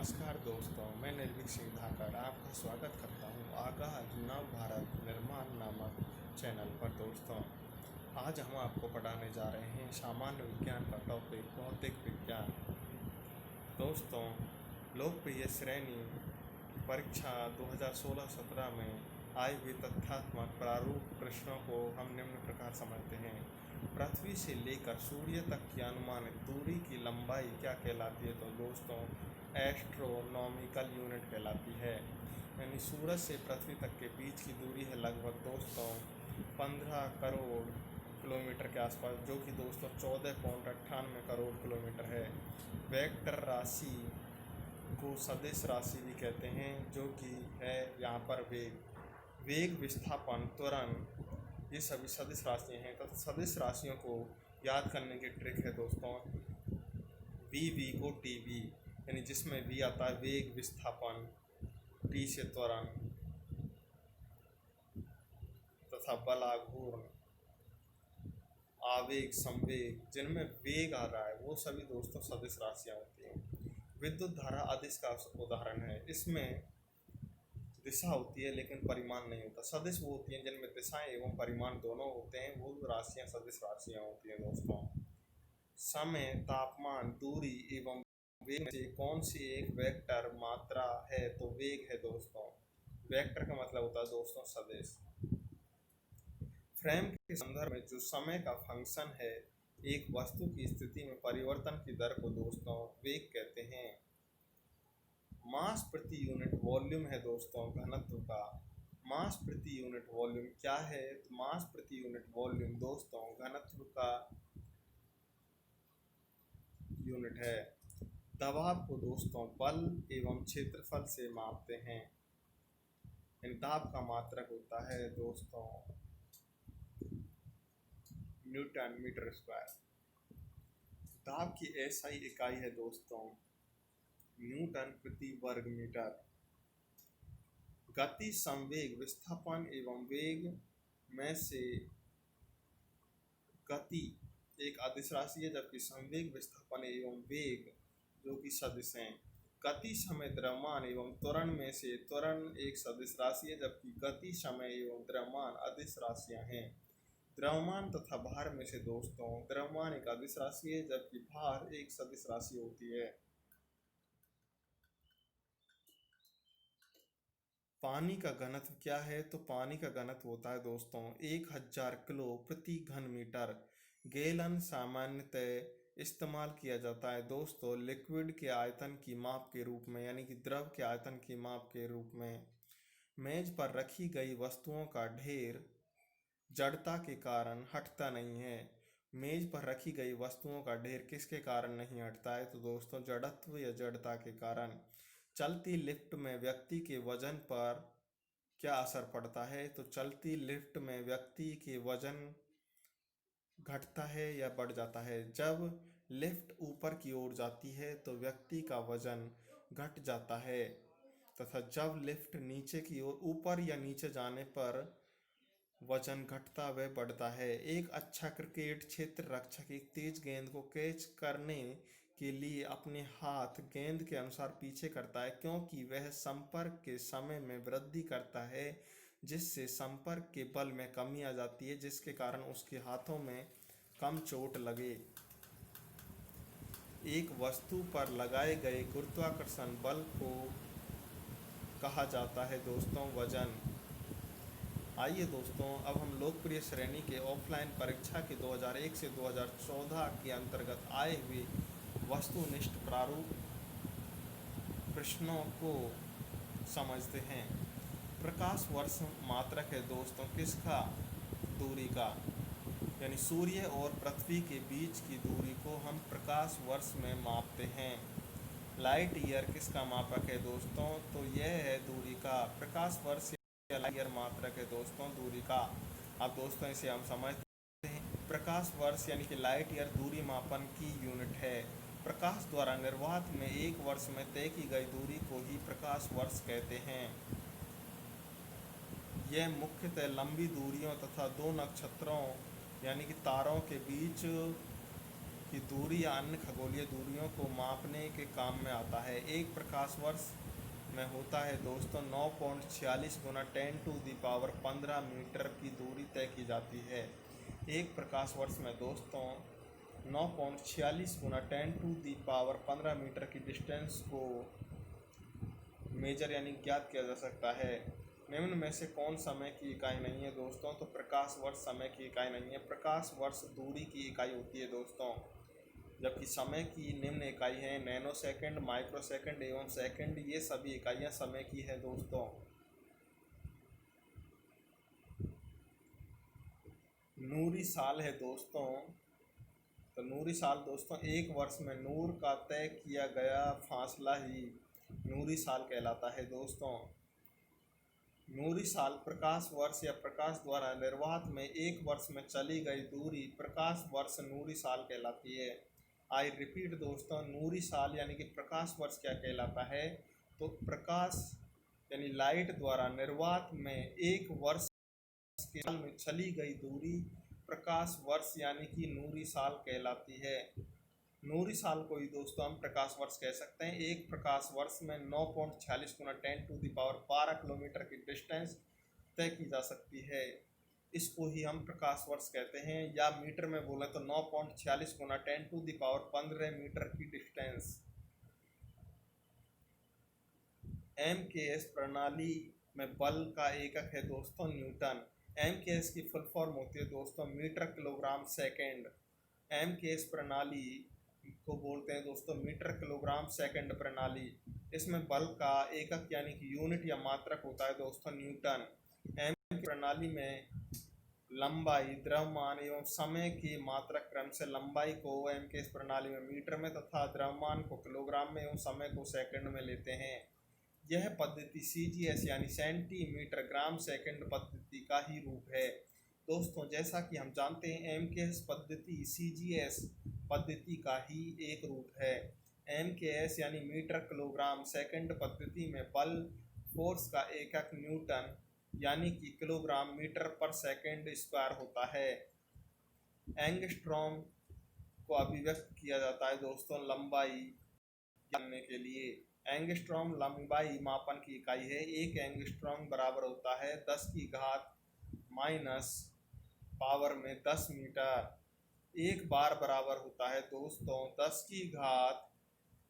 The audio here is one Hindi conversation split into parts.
नमस्कार दोस्तों, मैं निर्भीक सिंह धाकड़ आपका स्वागत करता हूं आगाह नव भारत निर्माण नामक चैनल पर। दोस्तों, आज हम आपको पढ़ाने जा रहे हैं सामान्य विज्ञान का टॉपिक भौतिक विज्ञान। दोस्तों, लोकप्रिय श्रेणी परीक्षा 2016-17 में आई हुई तथ्यात्मक प्रारूप प्रश्नों को हम निम्न प्रकार समझते हैं। पृथ्वी से लेकर सूर्य तक की अनुमानित दूरी की लंबाई क्या कहलाती है? तो दोस्तों, एस्ट्रोनॉमिकल यूनिट कहलाती है। यानी सूरज से पृथ्वी तक के बीच की दूरी है लगभग दोस्तों 15 करोड़ किलोमीटर के आसपास, जो कि दोस्तों 14.98 करोड़ किलोमीटर है। वेक्टर राशि को सदिश राशि भी कहते हैं, जो कि है यहाँ पर वेग, विस्थापन, त्वरण, ये सभी सदिश राशियाँ हैं। तथा सदिश राशियों को याद करने की ट्रिक है दोस्तों, वी को टी यानी जिसमें वी आता है वेग, विस्थापन, टी से त्वरण तथा बलाघूर्ण, आवेग, संवेग, जिनमें वेग आ रहा है वो सभी दोस्तों सदिश राशियाँ होती हैं। विद्युत धारा अदिश का उदाहरण है। इसमें दिशा होती है लेकिन परिमाण नहीं होता। सदिश वो होती हैं जिनमें दिशाएं एवं परिमाण दोनों होते हैं, वो राशियाँ सदिश राशियाँ होती हैं। दोस्तों, समय, तापमान, दूरी एवं वेग से कौन सी एक वेक्टर मात्रा है? तो वेग है दोस्तों। वेक्टर का मतलब होता है दोस्तों सदिश। फ्रेम के संदर्भ में जो समय का फंक्शन है एक वस्तु की स्थिति में परिवर्तन की दर को दोस्तों वेग कहते हैं। मास प्रति यूनिट वॉल्यूम है दोस्तों घनत्व का। मास प्रति यूनिट वॉल्यूम क्या है? तो मास प्रति यूनिट वॉल्यूम दोस्तों घनत्व का यूनिट है। दबाव को दोस्तों बल एवं क्षेत्रफल से मापते हैं। दाब का मात्रक होता है दोस्तों न्यूटन मीटर स्क्वायर। दाब की एसआई इकाई है दोस्तों न्यूटन प्रति वर्ग मीटर। गति, संवेग, विस्थापन एवं वेग में से गति एक अदिश राशि है, जबकि संवेग, विस्थापन एवं वेग जो कि सदिश हैं। गति, समय, द्रव्यमान एवं त्वरण में से त्वरण एक सदिश राशि है, जबकि गति, समय एवं द्रव्यमान अदिश राशियां हैं। द्रव्यमान तथा भार में से दोस्तों द्रव्यमान एक अदिश राशि है, जबकि भार एक सदिश राशि होती है। पानी का घनत्व क्या है? तो पानी का घनत्व होता है दोस्तों 1000 किलो प्रति घन मीटर। गैलन सामान्यतः इस्तेमाल किया जाता है दोस्तों लिक्विड के आयतन की माप के रूप में, यानी कि द्रव के आयतन की माप के रूप में। मेज पर रखी गई वस्तुओं का ढेर जड़ता के कारण हटता नहीं है। मेज पर रखी गई वस्तुओं का ढेर किसके कारण नहीं हटता है? तो दोस्तों जड़त्व या जड़ता के कारण। चलती लिफ्ट में व्यक्ति के वजन पर क्या असर पड़ता है? तो चलती लिफ्ट में व्यक्ति के वजन घटता है या बढ़ जाता है? जब लिफ्ट ऊपर की ओर जाती है तो व्यक्ति का वजन घट जाता है, तथा जब लिफ्ट नीचे की ओर ऊपर या नीचे जाने पर वजन घटता व बढ़ता है। एक अच्छा क्रिकेट क्षेत्र रक्षक एक तेज गेंद को कैच करने के लिए अपने हाथ गेंद के अनुसार पीछे करता है, क्योंकि वह संपर्क के समय में वृद्धि करता है, जिससे संपर्क के बल में कमी आ जाती है, जिसके कारण उसके हाथों में कम चोट लगे। एक वस्तु पर लगाए गए गुरुत्वाकर्षण बल को कहा जाता है दोस्तों वजन। आइए दोस्तों, अब हम लोकप्रिय श्रेणी के ऑफलाइन परीक्षा के 2001 से 2014 के अंतर्गत आए हुए वस्तुनिष्ठ प्रारूप प्रश्नों को समझते हैं। प्रकाश वर्ष मात्रक है दोस्तों किसका? दूरी का। यानी सूर्य और पृथ्वी के बीच की दूरी को हम प्रकाश वर्ष में मापते हैं। लाइट ईयर किसका मापक है दोस्तों? तो यह है दूरी का। प्रकाश वर्ष या लाइट ईयर मात्रक है दोस्तों दूरी का। अब दोस्तों इसे हम समझते हैं। प्रकाश वर्ष यानी कि लाइट ईयर दूरी मापन की यूनिट है। प्रकाश द्वारा निर्वात में एक वर्ष में तय की गई दूरी को ही प्रकाश वर्ष कहते हैं। यह मुख्यतः लंबी दूरियों तथा दो नक्षत्रों यानी कि तारों के बीच की दूरी या अन्य खगोलीय दूरियों को मापने के काम में आता है। एक प्रकाश वर्ष में होता है दोस्तों 9.46 गुना 10⁻15 मीटर की दूरी तय की जाती है। एक प्रकाश वर्ष में दोस्तों 9.46 गुना 10⁻15 मीटर की डिस्टेंस को मेजर यानी ज्ञात किया जा सकता है। निम्न में से कौन समय की इकाई नहीं है दोस्तों? तो प्रकाश वर्ष समय की इकाई नहीं है। प्रकाश वर्ष दूरी की इकाई होती है दोस्तों, जबकि समय की निम्न इकाई है नैनो सेकंड, माइक्रो सेकंड एवं सेकंड। ये सभी इकाइयाँ समय की है दोस्तों। नूरी साल है दोस्तों, तो नूरी साल दोस्तों एक वर्ष में नूर का तय किया गया फासला ही नूरी साल कहलाता है दोस्तों। नूरी साल प्रकाश वर्ष या प्रकाश द्वारा निर्वात में एक वर्ष में चली गई दूरी प्रकाश वर्ष नूरी साल कहलाती है। आई रिपीट दोस्तों, नूरी साल यानी कि प्रकाश वर्ष क्या कहलाता है? तो प्रकाश यानी लाइट द्वारा निर्वात में एक वर्ष के साल में चली गई दूरी प्रकाश वर्ष यानी कि नूरी साल कहलाती है। नूरी साल को ही दोस्तों हम प्रकाश वर्ष कह सकते हैं। एक प्रकाश वर्ष में 9.46 गुना 10⁻12 किलोमीटर की डिस्टेंस तय की जा सकती है। इसको ही हम प्रकाश वर्ष कहते हैं, या मीटर में बोले तो 9.46 गुना 10⁻15 मीटर की डिस्टेंस। MKS प्रणाली में बल का एकक है दोस्तों न्यूटन। MKS की फुल फॉर्म होती है दोस्तों मीटर किलोग्राम सेकेंड। MKS प्रणाली को बोलते हैं दोस्तों मीटर किलोग्राम सेकंड प्रणाली। इसमें बल का एकक यानी कि यूनिट या मात्रक होता है दोस्तों न्यूटन। MKS प्रणाली में लंबाई, द्रव्यमान एवं समय की मात्रक क्रम से लंबाई को MKS प्रणाली में मीटर में तथा द्रव्यमान को किलोग्राम में एवं समय को सेकंड में लेते हैं। यह पद्धति CGS यानी सेंटीमीटर ग्राम सेकंड पद्धति का ही रूप है दोस्तों। जैसा कि हम जानते हैं MKS पद्धति CGS पद्धति का ही एक रूप है। MKS यानी मीटर किलोग्राम सेकंड पद्धति में बल फोर्स का एकक न्यूटन यानी कि किलोग्राम मीटर पर सेकंड स्क्वायर होता है। एंगस्ट्रॉम को अभिव्यक्त किया जाता है दोस्तों लंबाई जानने के लिए। एंगस्ट्रॉम लंबाई मापन की इकाई है। एक एंगस्ट्रॉम बराबर होता है 10 की घात माइनस पावर में 10 मीटर। एक बार बराबर होता है दोस्तों 10 की घात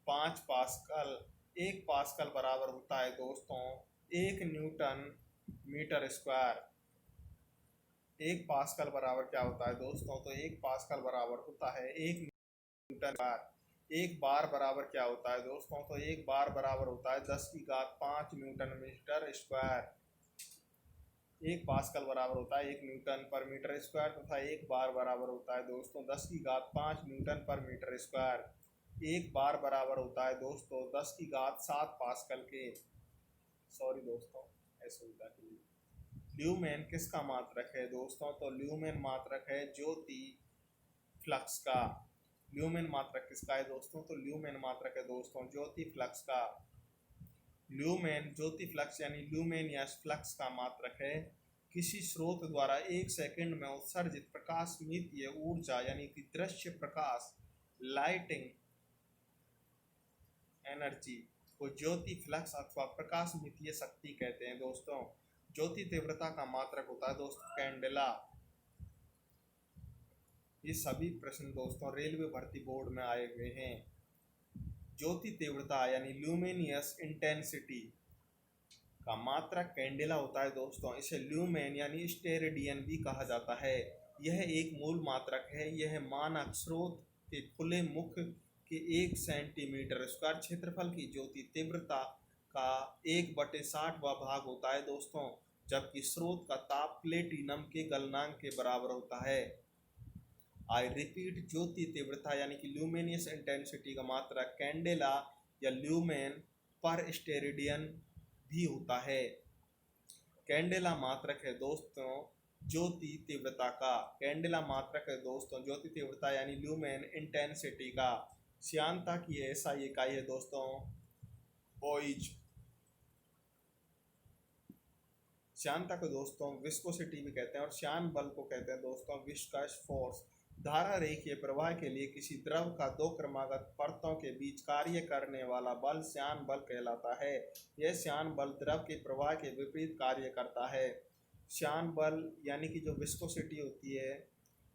5 पास्कल। एक पास्कल बराबर होता है दोस्तों 1 न्यूटन मीटर स्क्वायर। एक पास्कल बराबर क्या होता है दोस्तों? तो एक पास्कल बराबर होता है 1 न्यूटन स्क्वायर। एक बार बराबर क्या होता है दोस्तों? तो एक बार बराबर होता है 10 की घात 5 न्यूटन मीटर स्क्वायर। एक पास्कल बराबर होता है 1 न्यूटन पर मीटर स्क्वायर तथा एक बार बराबर होता है दोस्तों 10 की घात 5 न्यूटन पर मीटर स्क्वायर। एक बार बराबर होता है दोस्तों 10 की घात 7 पास्कल के। सॉरी दोस्तों, असुविधा के लिए। ल्यूमेन किसका मात्रक है दोस्तों? तो ल्यूमेन मात्रक है ज्योति फ्लक्स का। ल्यूमेन मात्रक किसका है दोस्तों? तो ल्यूमेन मात्रक है दोस्तों ज्योति फ्लक्स का। ल्यूमेन ज्योति फ्लक्स यानी ल्यूमेनियस फ्लक्स का मात्रक है किसी स्रोत द्वारा 1 सेकंड में उत्सर्जित प्रकाशमितीय ऊर्जा यानी कि दृश्य प्रकाश लाइटिंग एनर्जी को ज्योति फ्लक्स अथवा प्रकाशमितीय शक्ति कहते हैं दोस्तों। ज्योति तीव्रता का मात्रक होता है दोस्तों कैंडेला। ये सभी प्रश्न दोस्तों रेलवे भर्ती बोर्ड में आए हुए हैं। ज्योति तीव्रता यानी ल्यूमिनियस इंटेंसिटी का मात्रक कैंडेला होता है दोस्तों। इसे ल्यूमेन यानी स्टेरेडियन भी कहा जाता है। यह एक मूल मात्रक है। यह मानक स्रोत के खुले मुख के 1 सेंटीमीटर स्क्वायर क्षेत्रफल की ज्योति तीव्रता का 1/60वां भाग होता है दोस्तों, जबकि स्रोत का ताप प्लेटिनम के गलनांक के बराबर होता है। आई रिपीट, ज्योति तीव्रता यानी कि ल्यूमिनियस इंटेंसिटी का मात्रक कैंडेला या ल्यूमेन पर स्टेरेडियन भी होता है। कैंडेला मात्रक है दोस्तों ज्योति तीव्रता का। कैंडेला मात्रक है दोस्तों ज्योति तीव्रता यानी ल्यूमेन इंटेंसिटी का। श्यानता की SI इकाई है दोस्तों बॉइज। श्यानता को दोस्तों विस्कोसिटी भी कहते हैं और श्यान बल को कहते हैं दोस्तों विस्कस फोर्स। धारा रेखीय प्रवाह के लिए किसी द्रव का दो क्रमागत परतों के बीच कार्य करने वाला बल श्यान बल कहलाता है। यह श्यान बल द्रव के प्रवाह के विपरीत कार्य करता है। श्यान बल यानी कि जो विस्कोसिटी होती है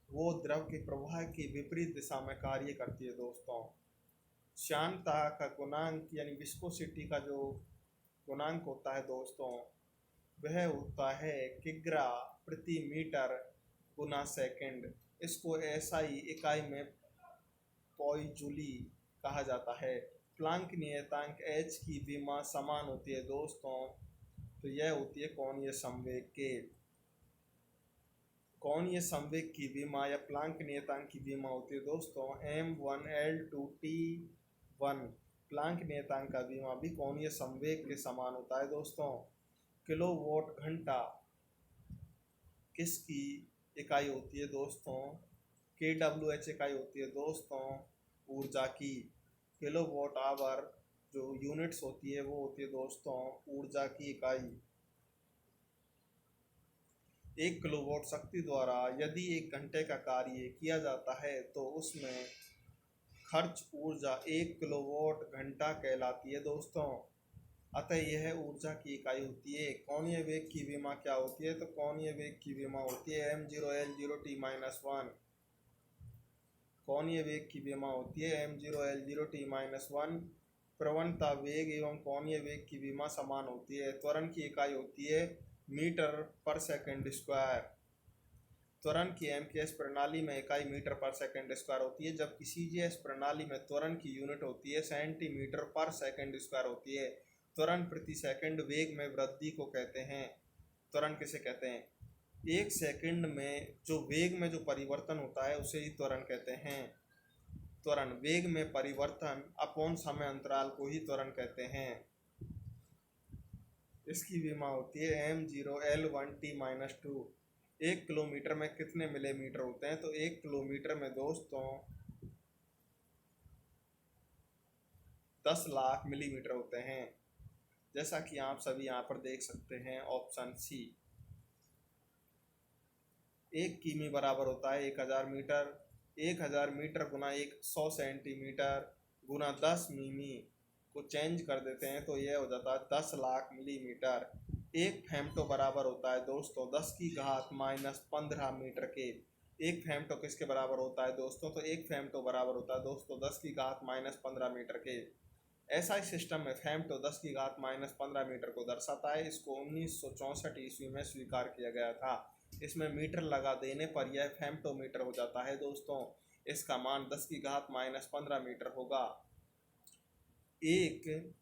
वो द्रव के प्रवाह की विपरीत दिशा में कार्य करती है दोस्तों। श्यानता का गुणांक यानी विस्कोसिटी का जो गुणांक होता है दोस्तों वह होता है किग्रा प्रति मीटर गुना सेकंड। इसको एसआई इकाई में पॉइजूली कहा जाता है। प्लांक नियतांक एच की विमा समान होती है दोस्तों, तो यह होती है कोणीय संवेग के। कोणीय संवेग की विमा या प्लांक नियतांक की विमा होती है दोस्तों m1l2t1। प्लांक नियतांक का विमा भी कोणीय संवेग के समान होता है दोस्तों। किलोवाट घंटा किसकी इकाई होती है दोस्तों? kWh इकाई होती है दोस्तों ऊर्जा की। किलोवाट आवर जो यूनिट्स होती है वो होती है दोस्तों ऊर्जा की इकाई। 1 किलोवाट शक्ति द्वारा यदि 1 घंटे का कार्य किया जाता है तो उसमें खर्च ऊर्जा 1 किलोवाट घंटा कहलाती है दोस्तों। अतः यह ऊर्जा की इकाई होती है। कोणीय वेग की विमा क्या होती है? तो कोणीय वेग की विमा होती है m0l0t-1। कोणीय वेग की विमा होती है m0l0t-1। प्रवणता वेग एवं कोणीय वेग की विमा समान होती है। त्वरण की इकाई होती है मीटर पर सेकंड स्क्वायर। त्वरण की एमकेएस प्रणाली में इकाई मीटर पर सेकंड स्क्वायर होती है, जबकि सीजीएस प्रणाली में त्वरण की यूनिट होती है सेंटीमीटर पर सेकंड स्क्वायर होती है। त्वरण प्रति सेकंड वेग में वृद्धि को कहते हैं। त्वरण किसे कहते हैं? 1 सेकंड में जो वेग में जो परिवर्तन होता है उसे ही त्वरण कहते हैं। त्वरण वेग में परिवर्तन अपॉन समय अंतराल को ही त्वरण कहते हैं। इसकी विमा होती है m0l1t-2। 1 किलोमीटर में कितने मिलीमीटर होते हैं? तो 1 किलोमीटर में दोस्तों 10 लाख मिलीमीटर होते हैं, जैसा कि आप सभी यहाँ पर देख सकते हैं ऑप्शन सी। 1 किमी बराबर होता है 1000 मीटर। 1000 मीटर गुना 100 सेंटीमीटर गुना 10 मिमी को चेंज कर देते हैं तो यह हो जाता है 10 लाख मिलीमीटर। 1 फेम्टो बराबर होता है दोस्तों 10 की घात -15 मीटर के। 1 फेम्टो किसके बराबर होता है दोस्तों? तो 1 फेम्टो बराबर होता है दोस्तों 10 की घात -15 मीटर के। एसआई सिस्टम में फेम्टो 10 की घात -15 मीटर को दर्शाता है। इसको 1964 ईस्वी में स्वीकार किया गया था। इसमें मीटर लगा देने पर यह फेम्टोमीटर हो जाता है दोस्तों। इसका मान 10 की घात -15 मीटर होगा। एक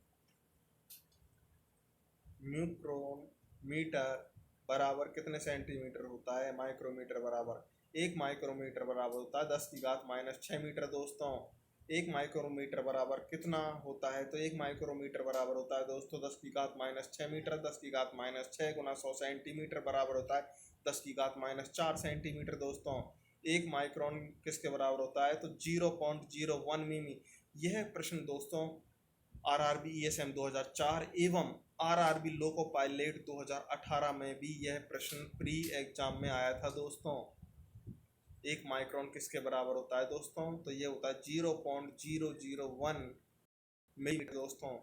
म्यूक्रोमीटर बराबर कितने सेंटीमीटर होता है? माइक्रोमीटर बराबर 1 माइक्रोमीटर बराबर होता है 10 की घात -6 मीटर दोस्तों। 1 माइक्रोमीटर बराबर कितना होता है? तो 1 माइक्रोमीटर बराबर होता है दोस्तों 10 की घात -6 मीटर। 10 की घात -6 गुना 100 सेंटीमीटर बराबर होता है 10 की घात -4 सेंटीमीटर दोस्तों। 1 माइक्रोन किसके बराबर होता है? तो 0.01 मिमी। यह प्रश्न दोस्तों आरआरबी ईएसएम 2004 एवं आरआरबी लोको पायलट 2018 में भी यह प्रश्न प्री एग्जाम में आया था दोस्तों। 1 माइक्रोन किसके बराबर होता है दोस्तों? तो ये होता है 0.001 मिलीमीटर दोस्तों।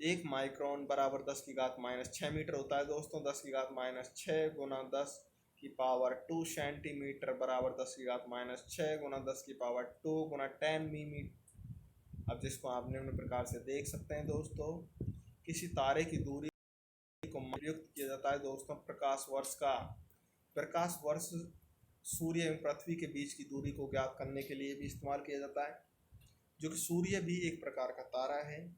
1 माइक्रोन बराबर 10 की घात -6 मीटर होता है दोस्तों। 10 की घात -6 गुना 10 की पावर 2 सेंटीमीटर बराबर 10 की घात -6 गुना 10 की पावर 2 गुना 10 मिमी। अब जिसको आप निम्न प्रकार से देख सकते हैं दोस्तों, किसी तारे की दूरी को प्रयुक्त किया जाता है दोस्तों प्रकाश वर्ष का। प्रकाश वर्ष सूर्य एवं पृथ्वी के बीच की दूरी को ज्ञात करने के लिए भी इस्तेमाल किया जाता है, जो कि सूर्य भी एक प्रकार का तारा है।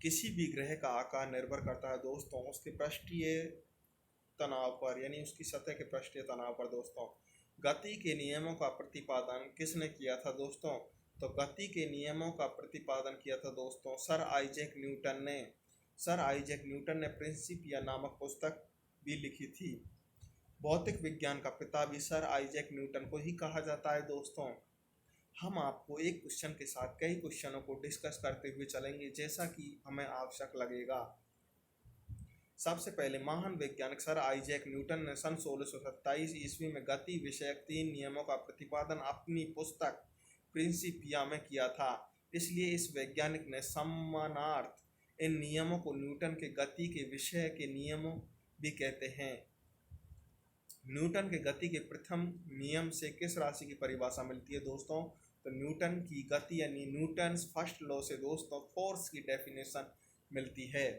किसी भी ग्रह का आकार निर्भर करता है दोस्तों उसके पृष्ठीय तनाव पर, यानी उसकी सतह के पृष्ठीय तनाव पर दोस्तों। गति के नियमों का प्रतिपादन किसने किया था दोस्तों? तो गति के नियमों का प्रतिपादन किया था दोस्तों सर आइजैक न्यूटन ने। सर आइजैक न्यूटन ने प्रिंसिपिया नामक पुस्तक भी लिखी थी। भौतिक विज्ञान का पिता भी सर आइजैक न्यूटन को ही कहा जाता है दोस्तों। हम आपको एक क्वेश्चन के साथ कई क्वेश्चनों को डिस्कस करते हुए चलेंगे जैसा कि हमें आवश्यक लगेगा। सबसे पहले महान वैज्ञानिक सर आइजैक न्यूटन ने सन 1627 ईस्वी में गति विषयक 3 नियमों का प्रतिपादन अपनी पुस्तक प्रिंसिपिया में किया था। इसलिए इस वैज्ञानिक ने सम्मानार्थ इन नियमों को न्यूटन के गति के विषय के नियमों भी कहते हैं। न्यूटन के गति के प्रथम नियम से किस राशि की परिभाषा मिलती है दोस्तों? तो न्यूटन की गति यानी न्यूटन्स फर्स्ट लॉ से दोस्तों फोर्स की डेफिनेशन मिलती है।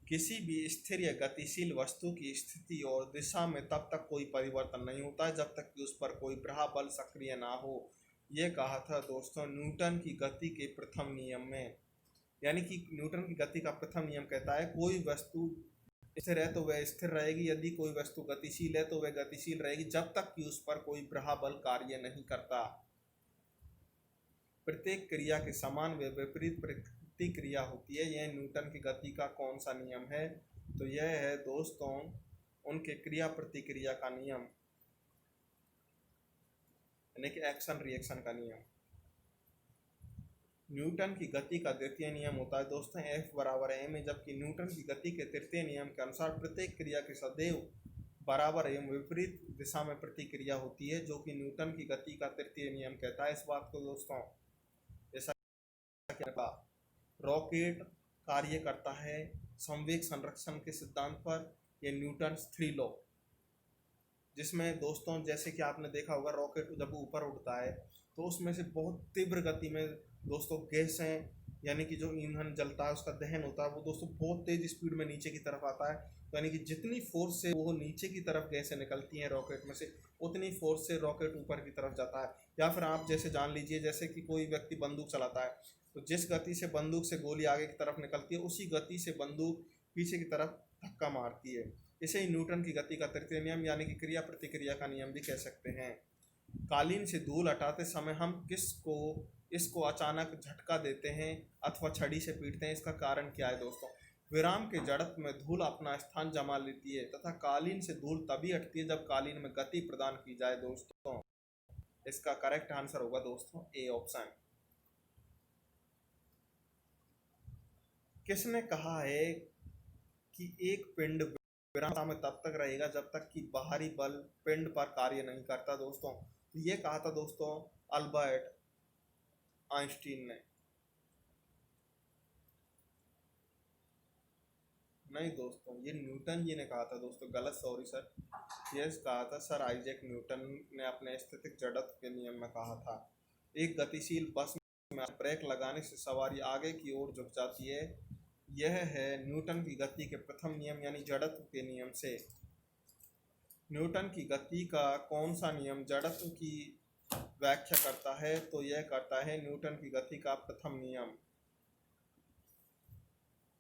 किसी भी स्थिर या गतिशील वस्तु की स्थिति और दिशा में तब तक कोई परिवर्तन नहीं होता है जब तक कि उस पर कोई बल सक्रिय ना हो। यह कहा था दोस्तों न्यूटन की गति के प्रथम नियम में। यानी कि न्यूटन की गति का प्रथम नियम कहता है कोई वस्तु स्थिर है तो वह स्थिर रहेगी, यदि कोई वस्तु गतिशील है तो वह गतिशील रहेगी जब तक कि उस पर कोई बल कार्य नहीं करता। प्रत्येक क्रिया के समान व विपरीत प्रतिक्रिया होती है। यह न्यूटन की गति का कौन सा नियम है? तो यह है दोस्तों उनके क्रिया प्रतिक्रिया का नियम, यानी कि एक्शन रिएक्शन का नियम। न्यूटन की गति का द्वितीय नियम होता है दोस्तों F बराबर m, जबकि न्यूटन की गति के तृतीय नियम के अनुसार प्रत्येक क्रिया के सदैव बराबर एवं विपरीत दिशा में प्रतिक्रिया होती है, जो कि न्यूटन की गति का तृतीय नियम कहता है। इस बात को दोस्तों ऐसा क्या रॉकेट कार्य करता है संवेग संरक्षण के सिद्धांत पर, यह न्यूटन्स 3 लॉ, जिसमें दोस्तों जैसे कि आपने देखा होगा रॉकेट जब ऊपर उड़ता है तो उसमें से बहुत तीव्र गति में दोस्तों गैसें यानी कि जो ईंधन जलता है उसका दहन होता है वो दोस्तों बहुत तेज स्पीड में नीचे की तरफ आता है। तो यानी कि जितनी फोर्स से वो नीचे की तरफ गैसें निकलती हैं रॉकेट में से उतनी फोर्स से रॉकेट ऊपर की तरफ जाता है। या फिर आप जैसे जान लीजिए जैसे कि कोई व्यक्ति बंदूक चलाता है तो जिस गति से बंदूक से गोली आगे की तरफ निकलती है उसी गति से बंदूक पीछे की तरफ धक्का मारती है। इसे ही न्यूटन की गति का तृतीय नियम यानी कि क्रिया प्रतिक्रिया का नियम भी कह सकते हैं। कालीन से धूल हटाते समय हम इसको अचानक झटका देते हैं अथवा छड़ी से पीटते हैं, इसका कारण क्या है दोस्तों? विराम के जड़त्व में धूल अपना स्थान जमा लेती है तथा कालीन से धूल तभी हटती है जब कालीन में गति प्रदान की जाए दोस्तों। इसका करेक्ट आंसर होगा दोस्तों ए ऑप्शन। किसने कहा है कि एक पिंड विराम में तब तक रहेगा जब तक कि बाहरी बल पिंड पर कार्य नहीं करता दोस्तों? ये कहा था दोस्तों अल्बर्ट आइंस्टीन ने। नहीं दोस्तों ये न्यूटन जी ने कहा था दोस्तों, गलत, सॉरी सर। ये कहा था सर आइजैक न्यूटन ने अपने स्थितिक जड़त्व के नियम में कहा था। एक गतिशील बस में ब्रेक लगाने से सवारी आगे की ओर झुक जाती है। यह है न्यूटन की गति के प्रथम नियम यानी जड़त्व के नियम से। न्यूटन की गति का कौन सा नियम जड़त्व की व्याख्या करता है? तो यह करता है न्यूटन की गति का प्रथम नियम।